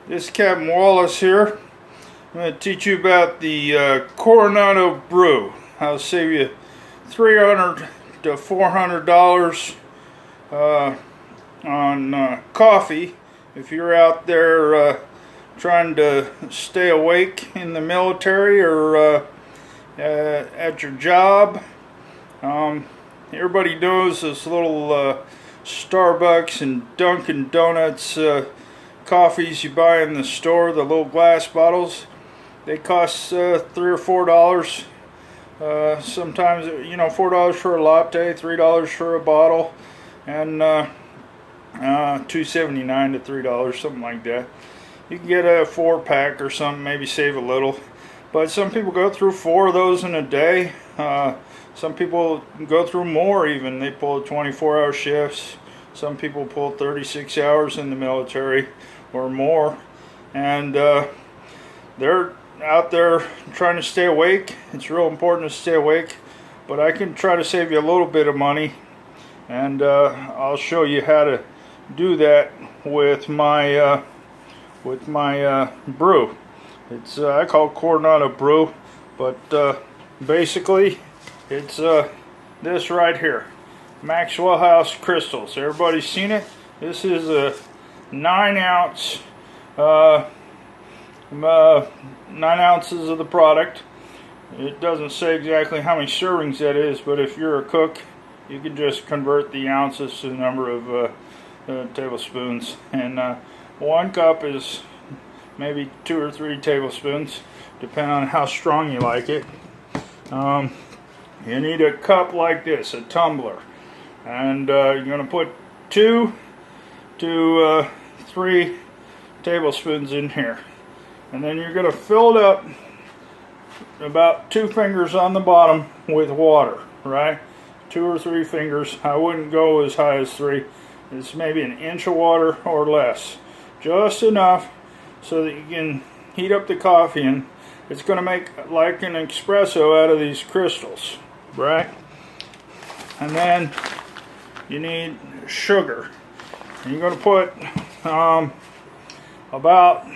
This is Captain Wallace here. I'm going to teach you about the Coronado brew. I'll save you $300 to $400 on coffee if you're out there trying to stay awake in the military or at your job. Everybody knows those little Starbucks and Dunkin' Donuts coffees you buy in the store, the little glass bottles. They cost $3 or $4. Sometimes, $4 for a latte, $3 for a bottle, and $2.79 to $3, something like that. You can get a 4-pack or something, maybe save a little. But some people go through 4 of those in a day. Some people go through more even. They pull 24-hour shifts. Some people pull 36 hours in the military or more. And they're out there trying to stay awake. It's real important to stay awake. But I can try to save you a little bit of money. And I'll show you how to do that with my brew. It's I call it Coronado brew, but basically it's this right here, MaxwellHouse crystals. Everybody's seen it. This is a 9 ounces of the product. It doesn't say exactly how many servings that is, but if you're a cook, you can just convert the ounces to the number of tablespoons. And 1 cup is maybe 2 or 3 tablespoons, depending on how strong you like it. You need a cup like this, a tumbler, and you're going to put 2 to 3 tablespoons in here, and then you're going to fill it up about 2 fingers on the bottom with water, right? 2 or 3 fingers. I wouldn't go as high as 3. It's maybe an inch of water or less, just enough so that you can heat up the coffee, and it's going to make like an espresso out of these crystals, right? And then you need sugar, and you're going to put about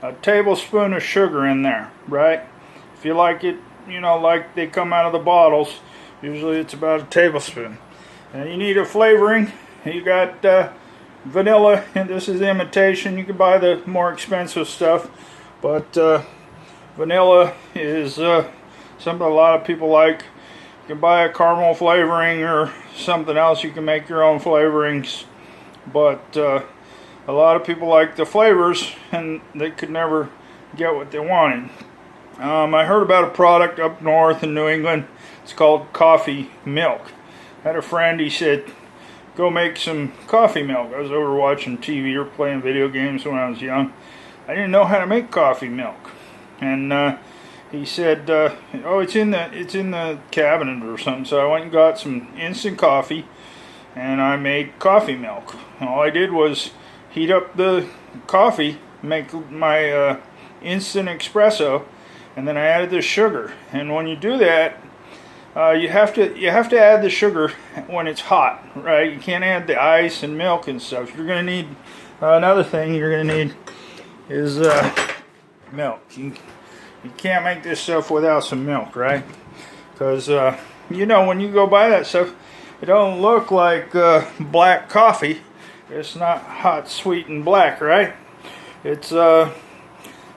a tablespoon of sugar in there, right? If you like it, like they come out of the bottles, usually it's about a tablespoon. And you need a flavoring. You got vanilla, and this is imitation. You can buy the more expensive stuff, but vanilla is something a lot of people like. You can buy a caramel flavoring or something else. You can make your own flavorings, but a lot of people like the flavors, and they could never get what they wanted. I heard about a product up north in New England. It's called coffee milk. I had a friend, he said, go make some coffee milk. I was over watching TV or playing video games when I was young. I didn't know how to make coffee milk, and he said, "Oh, it's in the cabinet or something." So I went and got some instant coffee, and I made coffee milk. And all I did was heat up the coffee, make my instant espresso, and then I added the sugar. And when you do that, you have to add the sugar when it's hot, right? You can't add the ice and milk and stuff. You're going to need another thing. You're going to need is milk. You can't make this stuff without some milk, right? Because when you go buy that stuff, it don't look like black coffee. It's not hot, sweet, and black, right? It's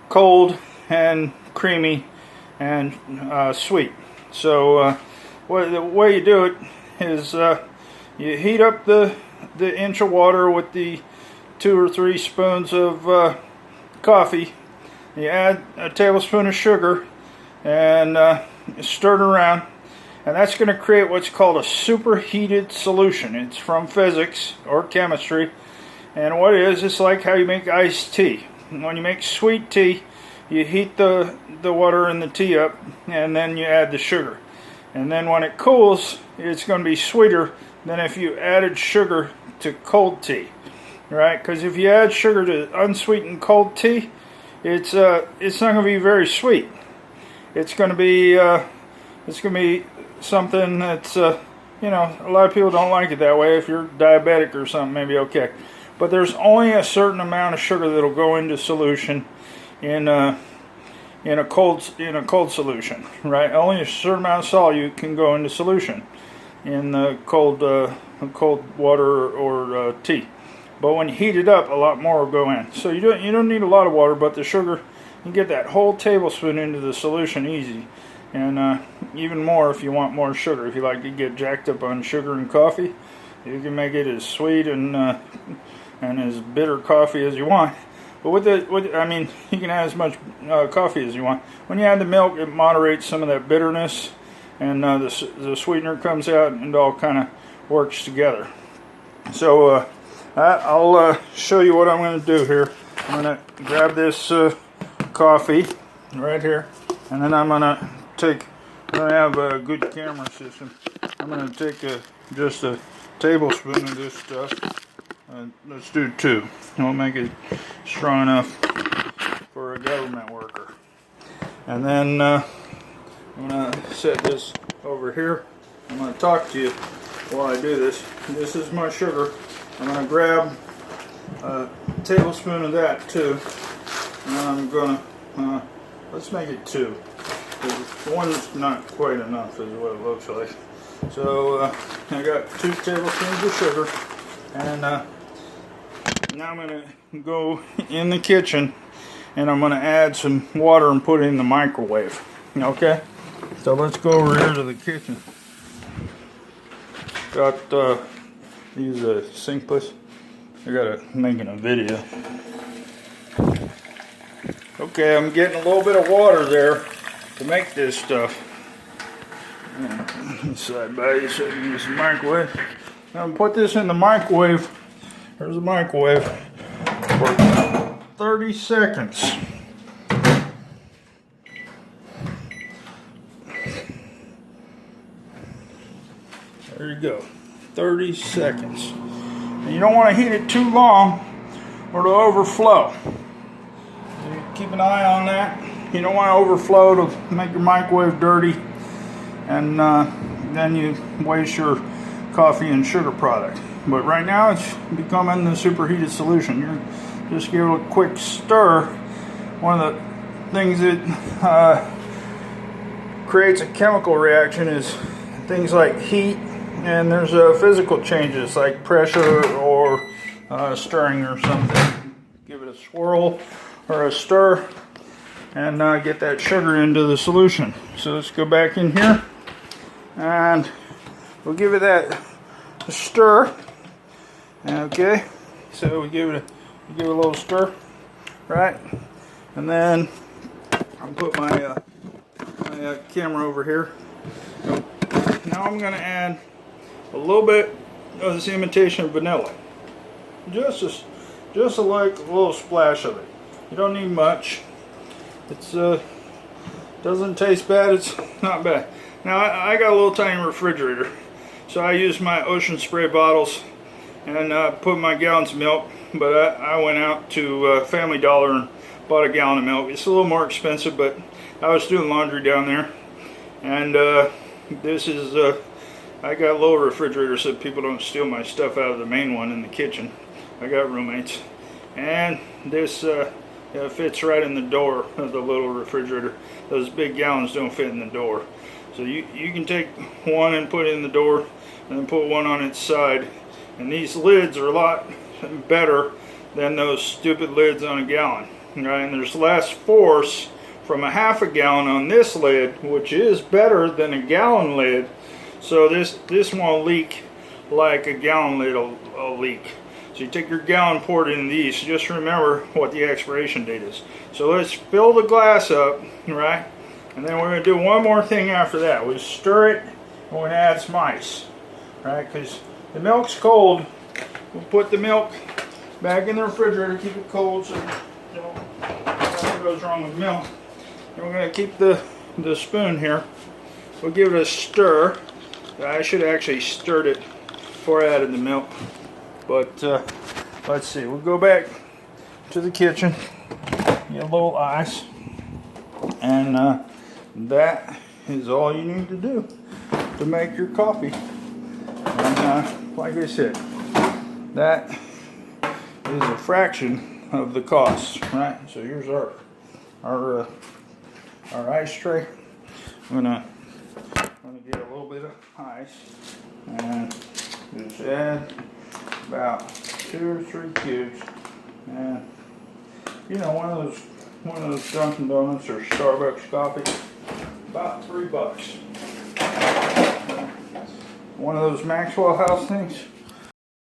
cold and creamy and sweet. So the way you do it is you heat up the inch of water with the 2 or 3 spoons of coffee. You add a tablespoon of sugar and stir it around, and that's going to create what's called a superheated solution. It's from physics or chemistry, and what it is, it's like how you make iced tea. When you make sweet tea, you heat the water and the tea up, and then you add the sugar. And then when it cools, it's going to be sweeter than if you added sugar to cold tea, right? Because if you add sugar to unsweetened cold tea, it's not going to be very sweet. It's going to be something that's a lot of people don't like it that way. If you're diabetic or something, maybe okay. but there's only a certain amount of sugar that'll go into solution in a cold solution, right? Only a certain amount of solute can go into solution in the cold water or tea. But when you heat it up, a lot more will go in. So you don't need a lot of water, but the sugar, you get that whole tablespoon into the solution easy. And even more if you want more sugar. If you like to get jacked up on sugar and coffee, you can make it as sweet and as bitter coffee as you want. But I mean, you can add as much coffee as you want. When you add the milk, it moderates some of that bitterness, and the sweetener comes out, and it all kind of works together. So I'll show you what I'm going to do here. I'm going to grab this coffee right here, and then I'm going to have a good camera system. I'm going to take just a tablespoon of this stuff. Let's do 2. We'll make it strong enough for a government worker. And then I'm going to set this over here. I'm going to talk to you while I do this. This is my sugar. I'm going to grab a tablespoon of that too. And I'm going to, let's make it 2. One's not quite enough is what it looks like. So I got 2 tablespoons of sugar. And now I'm going to go in the kitchen and I'm going to add some water and put it in the microwave. Okay? So let's go over here to the kitchen. Got these sink place. I got making a video. Okay, I'm getting a little bit of water there to make this stuff. Side by so you can use the microwave. Now I'm put this in the microwave. There's the microwave for 30 seconds. There you go. 30 seconds. And you don't want to heat it too long or it'll overflow. So you keep an eye on that. You don't want to overflow to make your microwave dirty, and then you waste your coffee and sugar product. But right now it's becoming the superheated solution. You just give it a quick stir. One of the things that creates a chemical reaction is things like heat, and there's physical changes like pressure or stirring or something. Give it a swirl or a stir and get that sugar into the solution. So let's go back in here and we'll give it that stir. Okay, so we give it a little stir, right? And then I'll put my camera over here. So now I'm going to add a little bit of this imitation vanilla, just like a little splash of it. You don't need much. It's doesn't taste bad. It's not bad. Now I got a little tiny refrigerator, so I use my ocean spray bottles and put my gallons of milk. But I went out to Family Dollar and bought a gallon of milk. It's a little more expensive, but I was doing laundry down there, and this is I got a little refrigerator so people don't steal my stuff out of the main one in the kitchen. I got roommates, and this fits right in the door of the little refrigerator. Those big gallons don't fit in the door, so you can take one and put it in the door, and then put one on its side. And these lids are a lot better than those stupid lids on a gallon, right? And there's less force from a half a gallon on this lid, which is better than a gallon lid. So this won't leak like a gallon lid will leak. So you take your gallon, pour it in these. Just remember what the expiration date is. So let's fill the glass up, right? And then we're going to do one more thing after that. We stir it, and we're going to add some ice, right? Because the milk's cold. We'll put the milk back in the refrigerator, keep it cold so nothing goes wrong with milk. And we're going to keep the spoon here. We'll give it a stir. I should have actually stirred it before I added the milk. But let's see, we'll go back to the kitchen, get a little ice, and that is all you need to do to make your coffee. And like I said, that is a fraction of the cost, right? So here's our ice tray. I'm gonna get a little bit of ice and just add about 2 or 3 cubes, and you know, one of those Dunkin' Donuts or Starbucks coffee, about $3. One of those MaxwellHouse things,